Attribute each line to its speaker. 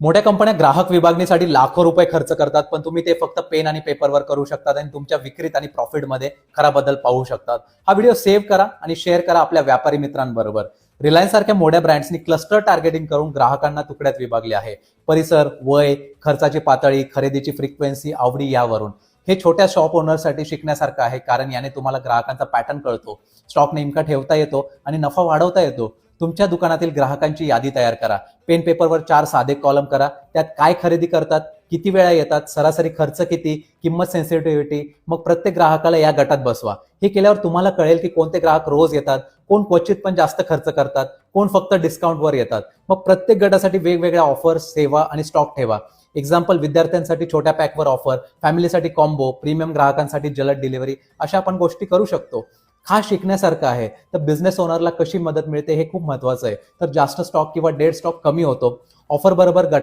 Speaker 1: मोठ्या कंपन्या ग्राहक विभागणीसाठी लाखो रुपये खर्च करतात, पण तुम्ही ते फक्त पेन आणि पेपरवर करू शकतात आणि तुमच्या विक्रीत आणि प्रॉफिटमध्ये खरा बदल पाहू शकतात. हा व्हिडिओ सेव्ह करा आणि शेअर करा आपल्या व्यापारी मित्रांबरोबर. रिलायन्स सारख्या मोठ्या ब्रँड्सनी क्लस्टर टार्गेटिंग करून ग्राहकांना तुकड्यात विभागले आहे. परिसर, वय, खर्चाची पातळी, खरेदीची फ्रिक्वेन्सी, आवडी यावरून. हे छोट्या शॉप ओनरसाठी शिकण्यासारखं आहे, कारण याने तुम्हाला ग्राहकांचा पॅटर्न कळतो, स्टॉक नेमका ठेवता येतो आणि नफा वाढवता येतो. तुमच्या दुकानातील ग्राहकांची यादी तयार करा. पेन पेपरवर 4 साधे कॉलम करा. त्यात काय खरेदी करतात, किती वेळा येतात, सरासरी खर्च किती, किंमत सेन्सिटिव्हिटी. मग प्रत्येक ग्राहकाला या गटात बसवा. हे केल्यावर तुम्हाला कळेल की कोणते ग्राहक रोज येतात, कोण क्वचित पण जास्त खर्च करतात, कोण फक्त डिस्काउंटवर येतात. मग प्रत्येक गटासाठी वेगवेगळ्या ऑफर्स, सेवा आणि स्टॉक ठेवा. एक्झाम्पल, विद्यार्थ्यांसाठी छोट्या पॅकवर ऑफर, फॅमिलीसाठी कॉम्बो, प्रीमियम ग्राहकांसाठी जलद डिलिव्हरी, अशा आपण गोष्टी करू शकतो. खास शिकण्यासारखं आहे. तर बिझनेस ओनरला कशी मदत मिळते हे खूप महत्वाचं आहे. तर जास्त स्टॉक किंवा डेड स्टॉक कमी होतो. ऑफर बरोबर